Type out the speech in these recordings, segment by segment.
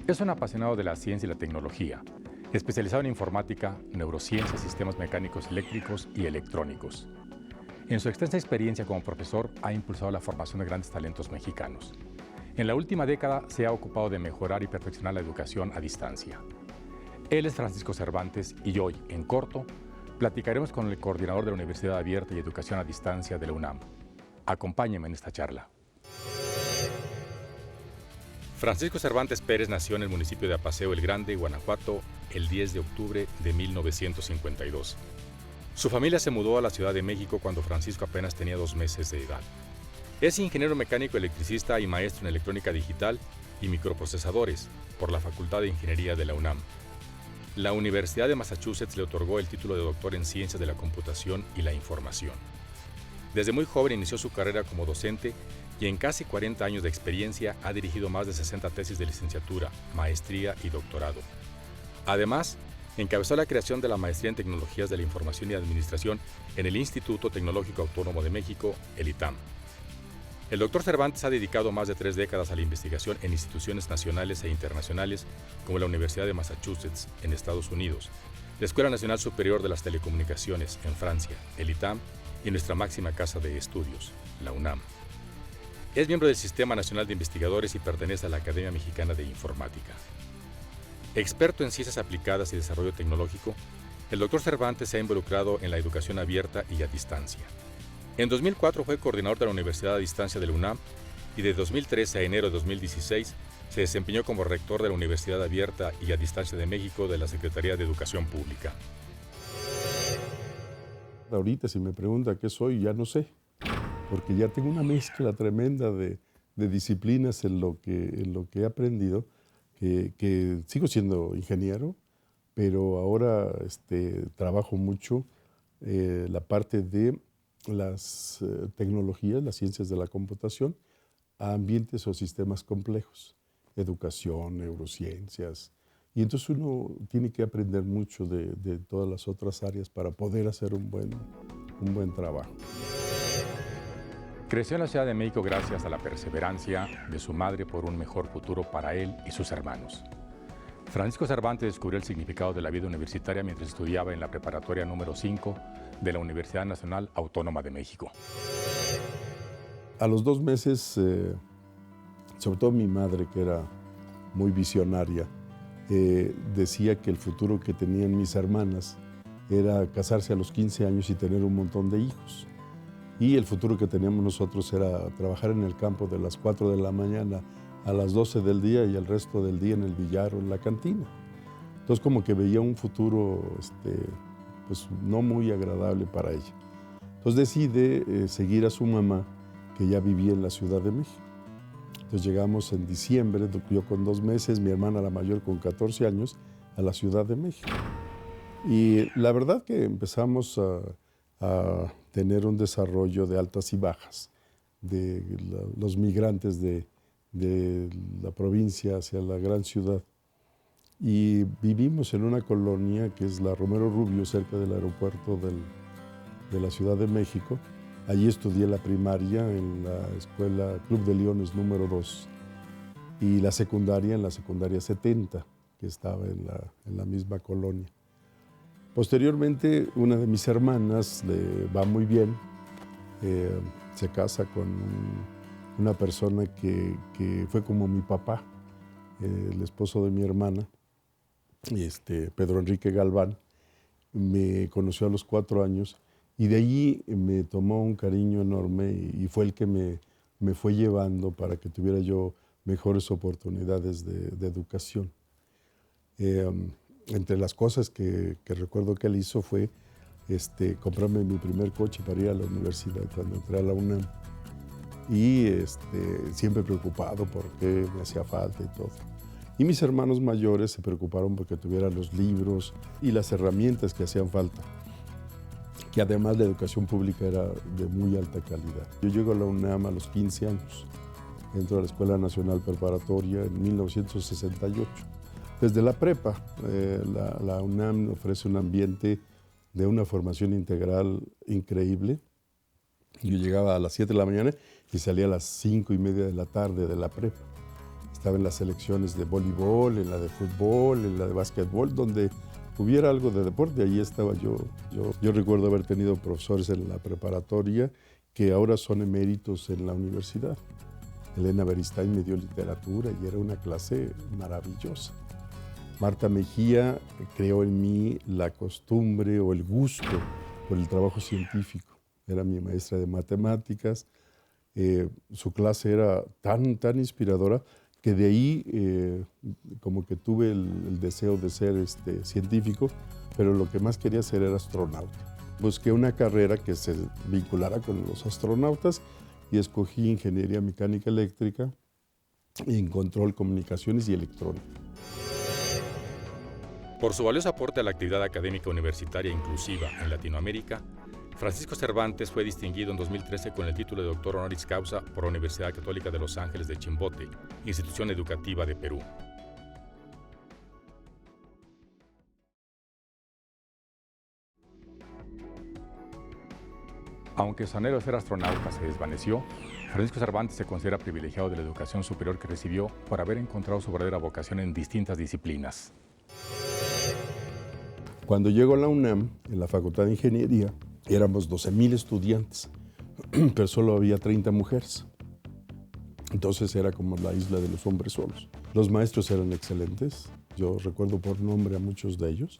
Es un apasionado de la ciencia y la tecnología, especializado en informática, neurociencia, sistemas mecánicos eléctricos y electrónicos. En su extensa experiencia como profesor ha impulsado la formación de grandes talentos mexicanos. En la última década se ha ocupado de mejorar y perfeccionar la educación a distancia. Él es Francisco Cervantes y hoy, en corto, platicaremos con el coordinador de la Universidad Abierta y Educación a Distancia de la UNAM. Acompáñenme en esta charla. Francisco Cervantes Pérez nació en el municipio de Apaseo el Grande, Guanajuato, el 10 de octubre de 1952. Su familia se mudó a la Ciudad de México cuando Francisco apenas tenía 2 meses de edad. Es ingeniero mecánico electricista y maestro en electrónica digital y microprocesadores por la Facultad de Ingeniería de la UNAM. La Universidad de Massachusetts le otorgó el título de doctor en Ciencias de la Computación y la Información. Desde muy joven inició su carrera como docente y en casi 40 años de experiencia ha dirigido más de 60 tesis de licenciatura, maestría y doctorado. Además, encabezó la creación de la Maestría en Tecnologías de la Información y Administración en el Instituto Tecnológico Autónomo de México, el ITAM. El doctor Cervantes ha dedicado más de 3 décadas a la investigación en instituciones nacionales e internacionales como la Universidad de Massachusetts, en Estados Unidos, la Escuela Nacional Superior de las Telecomunicaciones, en Francia, el ITAM, y nuestra máxima casa de estudios, la UNAM. Es miembro del Sistema Nacional de Investigadores y pertenece a la Academia Mexicana de Informática. Experto en ciencias aplicadas y desarrollo tecnológico, el doctor Cervantes se ha involucrado en la educación abierta y a distancia. En 2004 fue coordinador de la Universidad a Distancia de la UNAM y de 2013 a enero de 2016 se desempeñó como rector de la Universidad Abierta y a Distancia de México de la Secretaría de Educación Pública. Ahorita si me pregunta qué soy, ya no sé, porque ya tengo una mezcla tremenda de disciplinas en lo que he aprendido, que sigo siendo ingeniero, pero ahora trabajo mucho la parte de las tecnologías, las ciencias de la computación, a ambientes o sistemas complejos, educación, neurociencias. Y entonces uno tiene que aprender mucho de todas las otras áreas para poder hacer un buen trabajo. Creció en la Ciudad de México gracias a la perseverancia de su madre por un mejor futuro para él y sus hermanos. Francisco Cervantes descubrió el significado de la vida universitaria mientras estudiaba en la preparatoria número 5 de la Universidad Nacional Autónoma de México. A los 2 meses, sobre todo mi madre, que era muy visionaria, decía que el futuro que tenían mis hermanas era casarse a los 15 años y tener un montón de hijos. Y el futuro que teníamos nosotros era trabajar en el campo de las 4 de la mañana a las 12 del día y el resto del día en el billar o en la cantina. Entonces como que veía un futuro pues no muy agradable para ella. Entonces decide seguir a su mamá, que ya vivía en la Ciudad de México. Entonces llegamos en diciembre, yo con 2 meses, mi hermana la mayor con 14 años, a la Ciudad de México. Y la verdad que empezamos a tener un desarrollo de altas y bajas, de los migrantes de la provincia hacia la gran ciudad. Y vivimos en una colonia que es la Romero Rubio, cerca del aeropuerto de la Ciudad de México. Allí estudié la primaria en la escuela Club de Leones número 2 y la secundaria en la secundaria 70, que estaba en la misma colonia. Posteriormente, una de mis hermanas le va muy bien, se casa con una persona que fue como mi papá, el esposo de mi hermana, Pedro Enrique Galván. Me conoció a los 4 años y de allí me tomó un cariño enorme y fue el que me fue llevando para que tuviera yo mejores oportunidades de educación. Entre las cosas que recuerdo que él hizo fue comprarme mi primer coche para ir a la universidad cuando entré a la UNAM. Y siempre preocupado por qué me hacía falta y todo. Y mis hermanos mayores se preocuparon porque tuviera los libros y las herramientas que hacían falta, que además la educación pública era de muy alta calidad. Yo llego a la UNAM a los 15 años, entro a la Escuela Nacional Preparatoria en 1968. Desde la prepa, la UNAM ofrece un ambiente de una formación integral increíble. Yo llegaba a las 7 de la mañana y salía a las 5:30 de la tarde de la prepa. Estaba en las selecciones de voleibol, en la de fútbol, en la de básquetbol, donde hubiera algo de deporte, ahí estaba yo. Yo recuerdo haber tenido profesores en la preparatoria que ahora son eméritos en la universidad. Elena Beristain me dio literatura y era una clase maravillosa. Marta Mejía creó en mí la costumbre o el gusto por el trabajo científico. Era mi maestra de matemáticas. Su clase era tan inspiradora que de ahí como que tuve el deseo de ser científico, pero lo que más quería hacer era astronauta. Busqué una carrera que se vinculara con los astronautas y escogí ingeniería mecánica eléctrica en control, comunicaciones y electrónica. Por su valioso aporte a la actividad académica universitaria inclusiva en Latinoamérica, Francisco Cervantes fue distinguido en 2013 con el título de doctor honoris causa por la Universidad Católica de Los Ángeles de Chimbote, institución educativa de Perú. Aunque su anhelo de ser astronauta se desvaneció, Francisco Cervantes se considera privilegiado de la educación superior que recibió por haber encontrado su verdadera vocación en distintas disciplinas. Cuando llego a la UNAM, en la Facultad de Ingeniería, éramos 12,000 estudiantes, pero solo había 30 mujeres. Entonces era como la isla de los hombres solos. Los maestros eran excelentes. Yo recuerdo por nombre a muchos de ellos.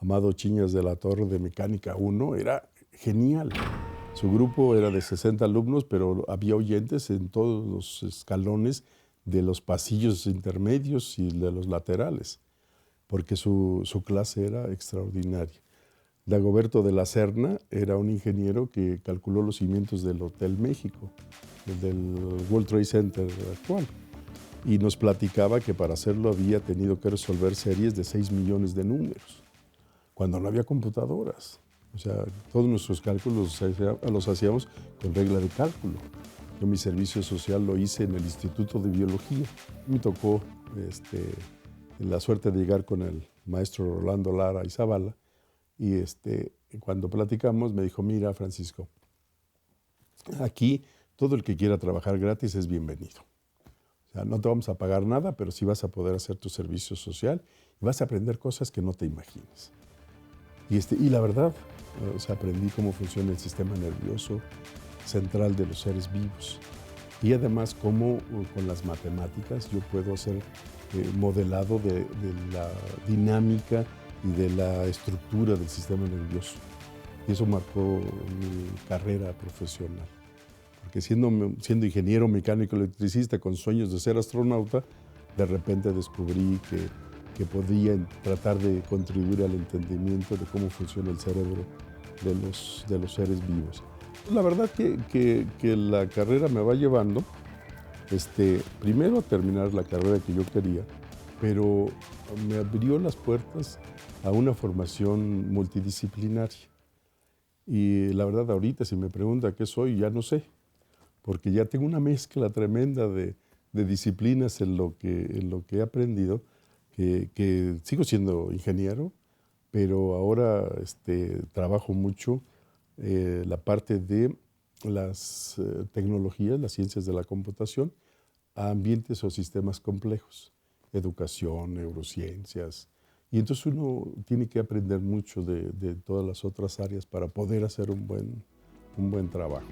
Amado Chiñas de la Torre de Mecánica 1 era genial. Su grupo era de 60 alumnos, pero había oyentes en todos los escalones de los pasillos intermedios y de los laterales, porque su clase era extraordinaria. Dagoberto de la Serna era un ingeniero que calculó los cimientos del Hotel México, del World Trade Center actual, y nos platicaba que para hacerlo había tenido que resolver series de 6 millones de números, cuando no había computadoras. O sea, todos nuestros cálculos los hacíamos con regla de cálculo. Yo mi servicio social lo hice en el Instituto de Biología. Me tocó la suerte de llegar con el maestro Rolando Lara y Zavala, y cuando platicamos me dijo: mira, Francisco, aquí todo el que quiera trabajar gratis es bienvenido. O sea, no te vamos a pagar nada, pero sí vas a poder hacer tu servicio social y vas a aprender cosas que no te imagines. Y la verdad, o sea, aprendí cómo funciona el sistema nervioso central de los seres vivos. Y además cómo con las matemáticas yo puedo hacer modelado de la dinámica y de la estructura del sistema nervioso. Y eso marcó mi carrera profesional. Porque siendo ingeniero mecánico electricista con sueños de ser astronauta, de repente descubrí que podía tratar de contribuir al entendimiento de cómo funciona el cerebro de los seres vivos. La verdad que la carrera me va llevando, primero a terminar la carrera que yo quería, pero me abrió las puertas a una formación multidisciplinaria. Y la verdad, ahorita si me pregunta qué soy, ya no sé, porque ya tengo una mezcla tremenda de disciplinas en lo que he aprendido, que sigo siendo ingeniero, pero ahora trabajo mucho la parte de las tecnologías, las ciencias de la computación, a ambientes o sistemas complejos, educación, neurociencias. Y entonces uno tiene que aprender mucho de todas las otras áreas para poder hacer un buen trabajo.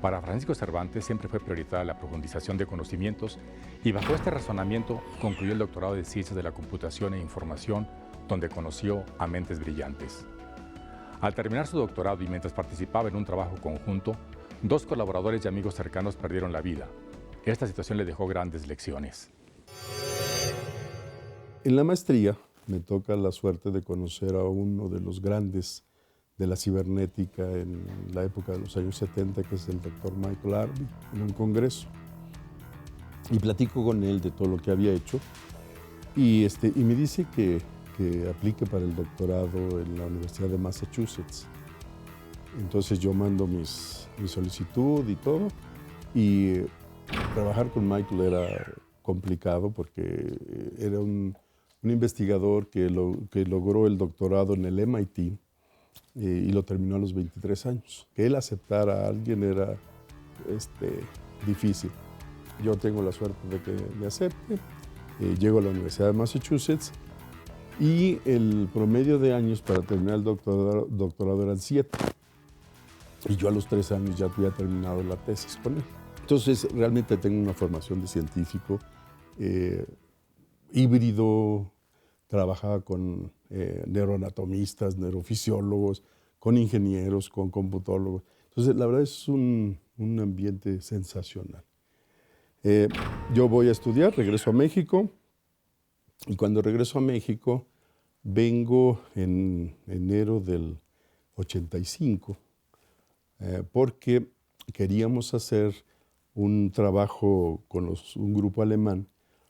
Para Francisco Cervantes siempre fue prioritaria la profundización de conocimientos y bajo este razonamiento concluyó el doctorado de Ciencias de la Computación e Información, donde conoció a mentes brillantes. Al terminar su doctorado y mientras participaba en un trabajo conjunto, 2 colaboradores y amigos cercanos perdieron la vida. Esta situación le dejó grandes lecciones. En la maestría me toca la suerte de conocer a uno de los grandes de la cibernética en la época de los años 70, que es el doctor Michael Harvey, en un congreso. Y platico con él de todo lo que había hecho y me dice que aplique para el doctorado en la Universidad de Massachusetts. Entonces yo mando mi solicitud y todo, y trabajar con Michael era complicado porque era un investigador que logró el doctorado en el MIT y lo terminó a los 23 años. Que él aceptara a alguien era difícil. Yo tengo la suerte de que me acepte. Llego a la Universidad de Massachusetts y el promedio de años para terminar el doctorado eran 7. Y yo a los 3 años ya había terminado la tesis con él. Entonces, realmente tengo una formación de científico híbrido. Trabajaba con neuroanatomistas, neurofisiólogos, con ingenieros, con computólogos. Entonces, la verdad es un ambiente sensacional. Yo voy a estudiar, regreso a México, y cuando regreso a México, vengo en enero del 85, porque queríamos hacer un trabajo con un grupo alemán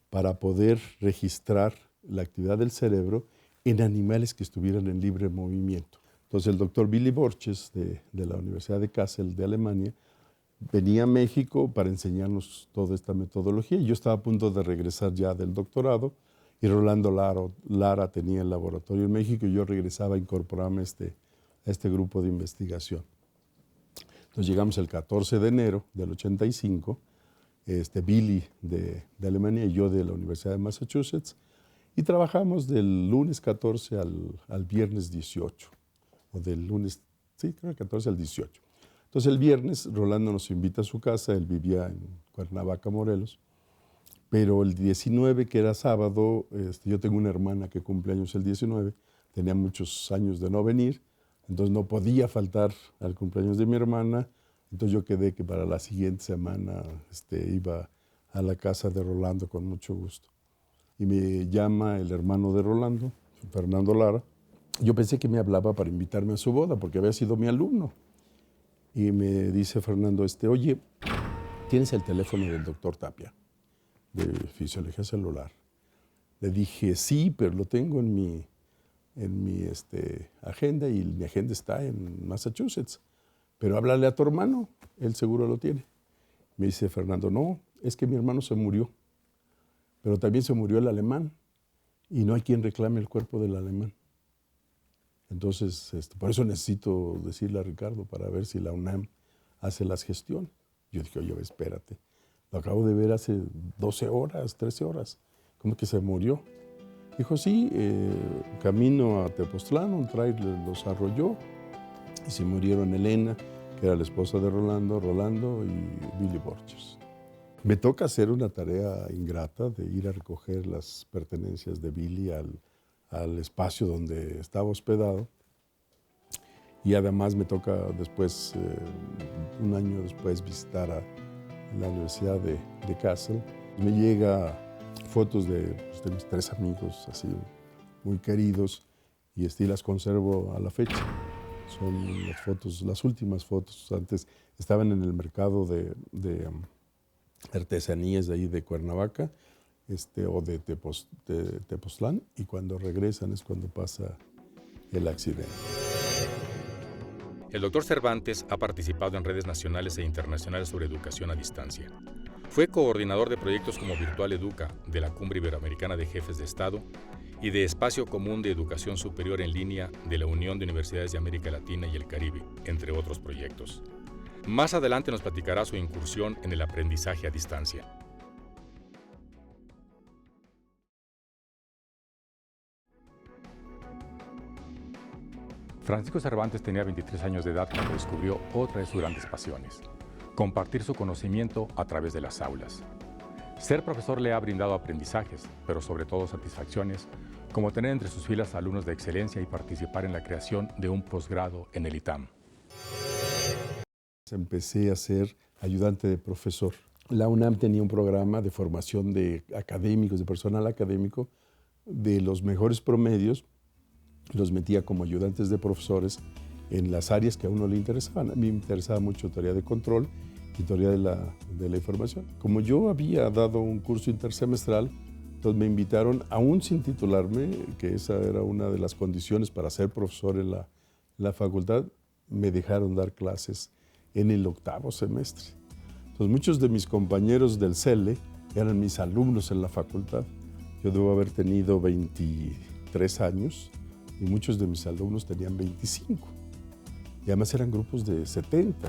para poder registrar la actividad del cerebro en animales que estuvieran en libre movimiento. Entonces el doctor Willy Borches de la Universidad de Kassel de Alemania venía a México para enseñarnos toda esta metodología. Yo estaba a punto de regresar ya del doctorado y Rolando Lara tenía el laboratorio en México y yo regresaba a incorporarme a este grupo de investigación. Entonces llegamos el 14 de enero del 85, Billy de Alemania y yo de la Universidad de Massachusetts, y trabajamos del lunes 14 al viernes 18, o del lunes, sí, creo 14 al 18. Entonces el viernes Rolando nos invita a su casa, él vivía en Cuernavaca, Morelos, pero el 19, que era sábado, yo tengo una hermana que cumple años el 19, tenía muchos años de no venir, entonces no podía faltar al cumpleaños de mi hermana, entonces yo quedé que para la siguiente semana iba a la casa de Rolando con mucho gusto. Y me llama el hermano de Rolando, Fernando Lara. Yo pensé que me hablaba para invitarme a su boda, porque había sido mi alumno. Y me dice Fernando, oye, ¿tienes el teléfono del doctor Tapia, de fisiología celular? Le dije, sí, pero lo tengo en mi agenda y mi agenda está en Massachusetts. Pero háblale a tu hermano, él seguro lo tiene. Me dice Fernando, no, es que mi hermano se murió, pero también se murió el alemán y no hay quien reclame el cuerpo del alemán. Entonces, por eso necesito decirle a Ricardo para ver si la UNAM hace las gestiones. Yo dije, oye, espérate, lo acabo de ver hace 12 horas, 13 horas, ¿cómo que se murió? Dijo, sí, camino a Tepoztlán, un tráiler los arrolló y se murieron Elena, que era la esposa de Rolando y Willy Borges. Me toca hacer una tarea ingrata de ir a recoger las pertenencias de Billy al espacio donde estaba hospedado. Y además me toca después, un año después, visitar a la Universidad de Kassel. Me llega fotos de mis 3 amigos, así muy queridos, y las conservo a la fecha. Son las fotos, las últimas fotos. Antes estaban en el mercado de artesanías de ahí de Cuernavaca, o de Tepoztlán, y cuando regresan es cuando pasa el accidente. El doctor Cervantes ha participado en redes nacionales e internacionales sobre educación a distancia. Fue coordinador de proyectos como Virtual Educa, de la Cumbre Iberoamericana de Jefes de Estado, y de Espacio Común de Educación Superior en Línea de la Unión de Universidades de América Latina y el Caribe, entre otros proyectos. Más adelante nos platicará su incursión en el aprendizaje a distancia. Francisco Cervantes tenía 23 años de edad cuando descubrió otra de sus grandes pasiones: compartir su conocimiento a través de las aulas. Ser profesor le ha brindado aprendizajes, pero sobre todo satisfacciones, como tener entre sus filas alumnos de excelencia y participar en la creación de un posgrado en el ITAM. Empecé a ser ayudante de profesor. La UNAM tenía un programa de formación de académicos, de personal académico, de los mejores promedios, los metía como ayudantes de profesores en las áreas que a uno le interesaban. A mí me interesaba mucho teoría de control y teoría de la información. Como yo había dado un curso intersemestral, entonces me invitaron, aún sin titularme, que esa era una de las condiciones para ser profesor en la facultad, me dejaron dar clases en el 8º semestre. Entonces muchos de mis compañeros del CELE eran mis alumnos en la facultad. Yo debo haber tenido 23 años y muchos de mis alumnos tenían 25. Y además eran grupos de 70.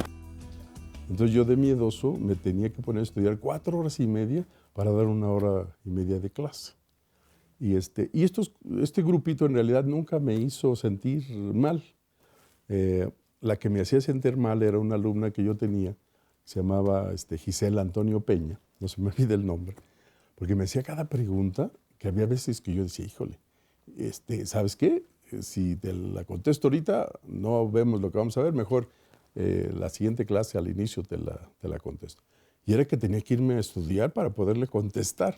Entonces yo de miedoso me tenía que poner a estudiar 4 horas y media para dar 1 hora y media de clase. Este grupito en realidad nunca me hizo sentir mal. La que me hacía sentir mal era una alumna que yo tenía, se llamaba Gisela Antonio Peña, no se me olvida el nombre, porque me hacía cada pregunta que había veces que yo decía, híjole, ¿sabes qué? Si te la contesto ahorita, no vemos lo que vamos a ver, mejor la siguiente clase al inicio te la contesto. Y era que tenía que irme a estudiar para poderle contestar.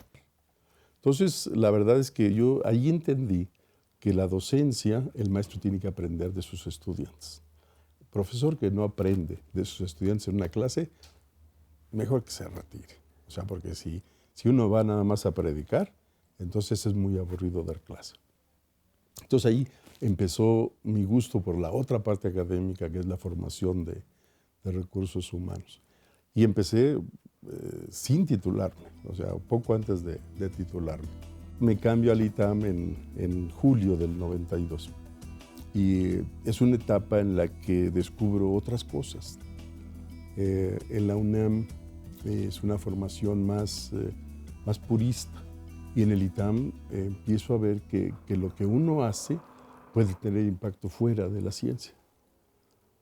Entonces, la verdad es que yo ahí entendí que la docencia, el maestro tiene que aprender de sus estudiantes. El profesor que no aprende de sus estudiantes en una clase, mejor que se retire. O sea, porque si uno va nada más a predicar, entonces es muy aburrido dar clase. Entonces ahí empezó mi gusto por la otra parte académica, que es la formación de recursos humanos. Y empecé sin titularme, o sea, poco antes de titularme. Me cambio al ITAM en julio del 92. Y es una etapa en la que descubro otras cosas. En la UNAM es una formación más purista. Y en el ITAM empiezo a ver que lo que uno hace puede tener impacto fuera de la ciencia.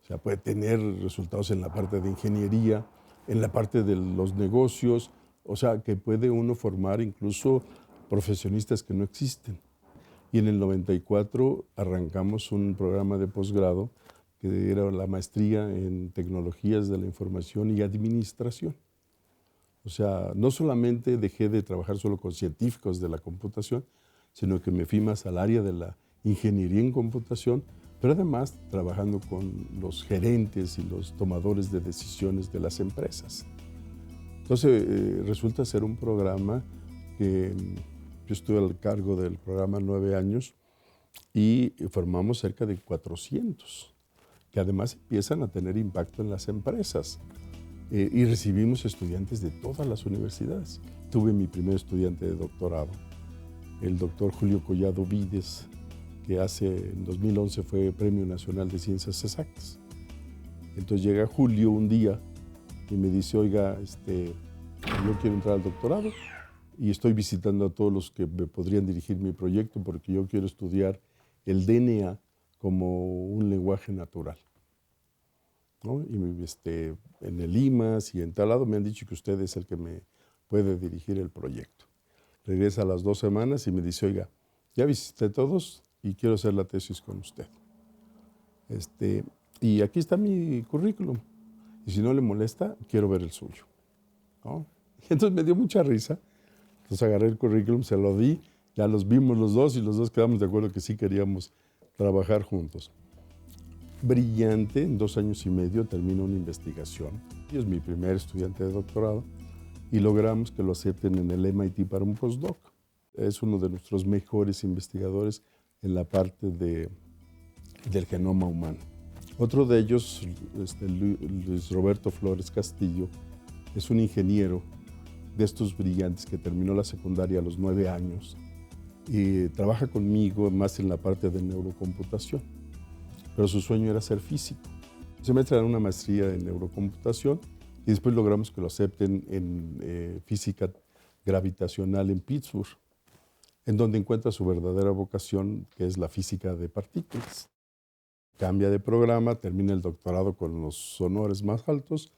O sea, puede tener resultados en la parte de ingeniería, en la parte de los negocios, o sea, que puede uno formar incluso profesionistas que no existen. Y en el 94 arrancamos un programa de posgrado que era la maestría en tecnologías de la información y administración. O sea, no solamente dejé de trabajar solo con científicos de la computación, sino que me fui más al área de la ingeniería en computación, pero además trabajando con los gerentes y los tomadores de decisiones de las empresas. Entonces, resulta ser un programa que yo estuve al cargo del programa 9 años y formamos cerca de 400, que además empiezan a tener impacto en las empresas. Y recibimos estudiantes de todas las universidades. Tuve mi primer estudiante de doctorado, el doctor Julio Collado Vides, que en 2011 fue Premio Nacional de Ciencias Exactas. Entonces llega Julio un día y me dice, oiga, yo quiero entrar al doctorado y estoy visitando a todos los que me podrían dirigir mi proyecto porque yo quiero estudiar el DNA como un lenguaje natural, ¿no? Y en el IMAS y en tal lado me han dicho que usted es el que me puede dirigir el proyecto. Regresa a las 2 semanas y me dice, oiga, ya visité todos y quiero hacer la tesis con usted. Y aquí está mi currículum. Y si no le molesta, quiero ver el suyo, ¿no? Y entonces me dio mucha risa. Entonces agarré el currículum, se lo di, ya los vimos los dos y los dos quedamos de acuerdo que sí queríamos trabajar juntos. Brillante, en 2 años y medio termino una investigación. Y es mi primer estudiante de doctorado y logramos que lo acepten en el MIT para un postdoc. Es uno de nuestros mejores investigadores en la parte del genoma humano. Otro de ellos, Luis Roberto Flores Castillo, es un ingeniero de estos brillantes que terminó la secundaria a los 9 años y trabaja conmigo más en la parte de neurocomputación, pero su sueño era ser físico. Se mete en una maestría en neurocomputación y después logramos que lo acepten en física gravitacional en Pittsburgh, en donde encuentra su verdadera vocación, que es la física de partículas. Cambia de programa, termina el doctorado con los honores más altos,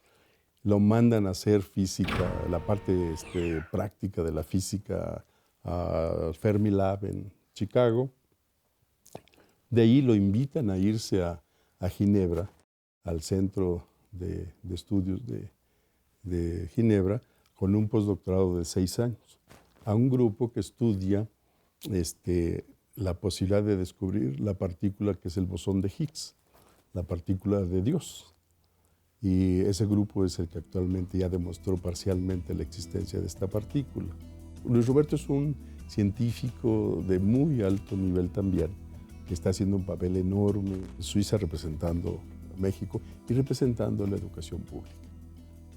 lo mandan a hacer física, la parte práctica de la física a Fermilab en Chicago. De ahí lo invitan a irse a Ginebra, al Centro de Estudios de Ginebra, con un postdoctorado de 6 años, a un grupo que estudia la posibilidad de descubrir la partícula que es el bosón de Higgs, la partícula de Dios. Y ese grupo es el que actualmente ya demostró parcialmente la existencia de esta partícula. Luis Roberto es un científico de muy alto nivel también, que está haciendo un papel enorme en Suiza representando a México y representando la educación pública.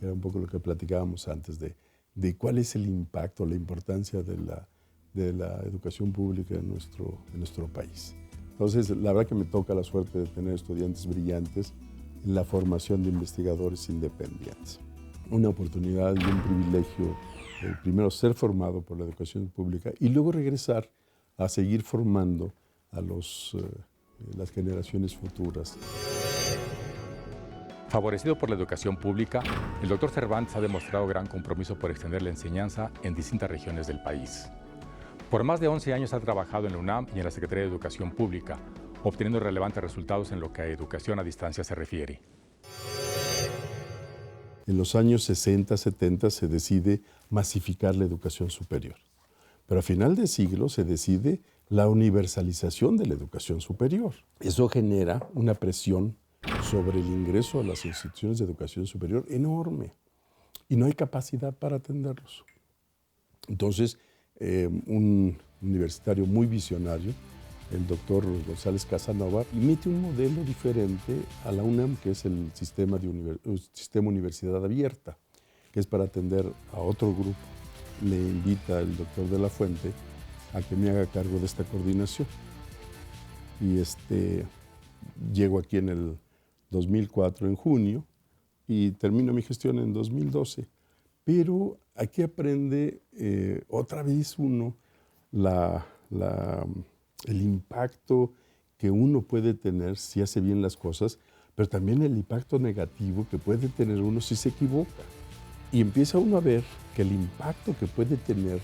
Era un poco lo que platicábamos antes de cuál es el impacto, la importancia de la educación pública en nuestro país. Entonces, la verdad que me toca la suerte de tener estudiantes brillantes en la formación de investigadores independientes. Una oportunidad y un privilegio, primero ser formado por la educación pública y luego regresar a seguir formando a las generaciones futuras. Favorecido por la educación pública, el doctor Cervantes ha demostrado gran compromiso por extender la enseñanza en distintas regiones del país. Por más de 11 años ha trabajado en la UNAM y en la Secretaría de Educación Pública, obteniendo relevantes resultados en lo que a educación a distancia se refiere. En los años 60, 70 se decide masificar la educación superior. Pero a final de siglo se decide la universalización de la educación superior. Eso genera una presión sobre el ingreso a las instituciones de educación superior enorme. Y no hay capacidad para atenderlos. Entonces, un universitario muy visionario, el doctor González Casanova, emite un modelo diferente a la UNAM, que es el sistema universidad abierta, que es para atender a otro grupo. Le invita el doctor de la Fuente a que me haga cargo de esta coordinación. Y llego aquí en el 2004, en junio, y termino mi gestión en 2012. Pero aquí aprende otra vez uno el impacto que uno puede tener si hace bien las cosas, pero también el impacto negativo que puede tener uno si se equivoca. Y empieza uno a ver que el impacto que puede tener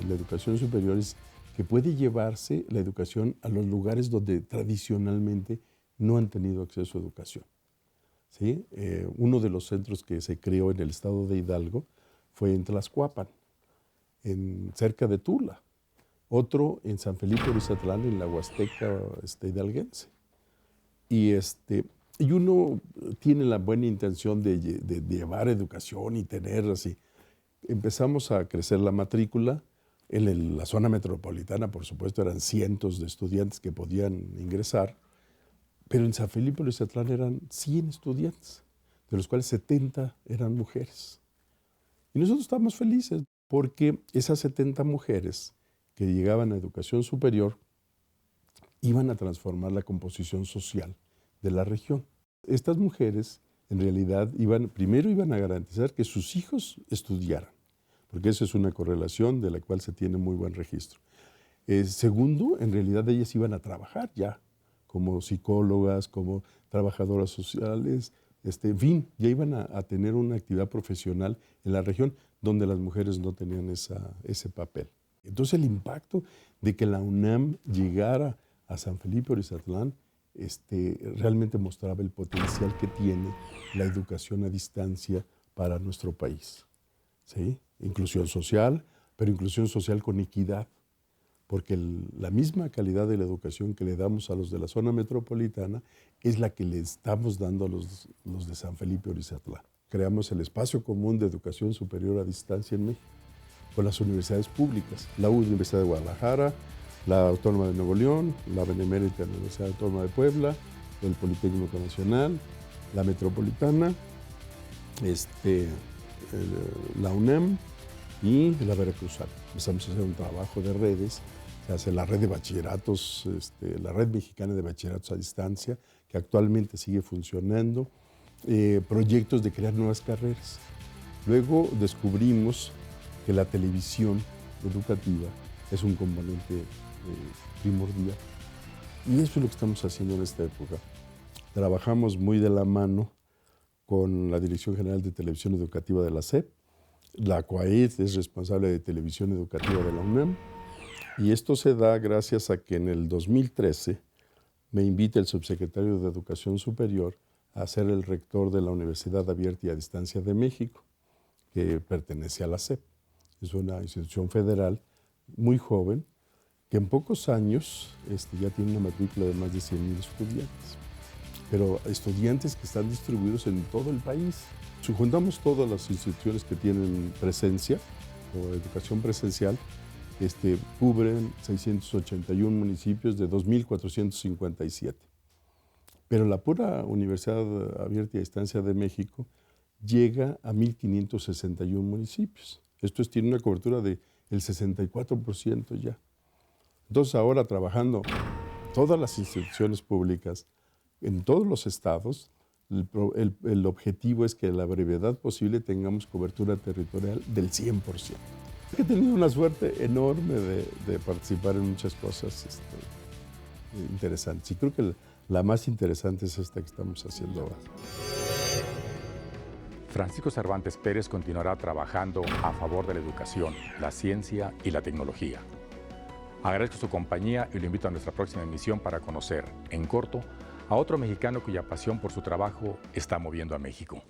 la educación superior es que puede llevarse la educación a los lugares donde tradicionalmente no han tenido acceso a educación. ¿Sí? Uno de los centros que se creó en el estado de Hidalgo fue en Tlaxcuapan, cerca de Tula. Otro en San Felipe Orizatlán, en la Huasteca hidalguense. Y uno tiene la buena intención de llevar educación y tener así. Empezamos a crecer la matrícula. En la zona metropolitana, por supuesto, eran cientos de estudiantes que podían ingresar, pero en San Felipe Orizatlán eran 100 estudiantes, de los cuales 70 eran mujeres. Y nosotros estábamos felices porque esas 70 mujeres que llegaban a educación superior iban a transformar la composición social de la región. Estas mujeres, en realidad, primero iban a garantizar que sus hijos estudiaran, porque esa es una correlación de la cual se tiene muy buen registro. Segundo, en realidad ellas iban a trabajar ya, como psicólogas, como trabajadoras sociales, en fin, ya iban a tener una actividad profesional en la región donde las mujeres no tenían ese papel. Entonces el impacto de que la UNAM llegara a San Felipe Orizatlán realmente mostraba el potencial que tiene la educación a distancia para nuestro país. ¿Sí? Inclusión social, pero inclusión social con equidad, porque la misma calidad de la educación que le damos a los de la zona metropolitana es la que le estamos dando a los de San Felipe Orizatlán. Creamos el espacio común de educación superior a distancia en México, con las universidades públicas, la Universidad de Guadalajara, la Autónoma de Nuevo León, la Benemérita Universidad Autónoma de Puebla, el Politécnico Nacional, la Metropolitana, la UNAM y la Veracruzana. Empezamos a hacer un trabajo de redes, se hace la red de bachilleratos, la red mexicana de bachilleratos a distancia, que actualmente sigue funcionando, proyectos de crear nuevas carreras. Luego descubrimos que la televisión educativa es un componente primordial. Y eso es lo que estamos haciendo en esta época. Trabajamos muy de la mano con la Dirección General de Televisión Educativa de la SEP. La COAED es responsable de Televisión Educativa de la UNAM. Y esto se da gracias a que en el 2013 me invita el subsecretario de Educación Superior a ser el rector de la Universidad Abierta y a Distancia de México, que pertenece a la SEP. Es una institución federal muy joven, que en pocos años ya tiene una matrícula de más de 100,000 estudiantes. Pero estudiantes que están distribuidos en todo el país. Si juntamos todas las instituciones que tienen presencia o educación presencial, cubren 681 municipios de 2,457. Pero la pura Universidad Abierta y a Distancia de México llega a 1,561 municipios. Esto tiene una cobertura del 64% ya. Entonces ahora trabajando todas las instituciones públicas en todos los estados, El objetivo es que a la brevedad posible tengamos cobertura territorial del 100%. He tenido una suerte enorme de participar en muchas cosas interesantes. Y creo que la más interesante es esta que estamos haciendo ahora. Francisco Cervantes Pérez continuará trabajando a favor de la educación, la ciencia y la tecnología. Agradezco su compañía y lo invito a nuestra próxima emisión para conocer, en corto, a otro mexicano cuya pasión por su trabajo está moviendo a México.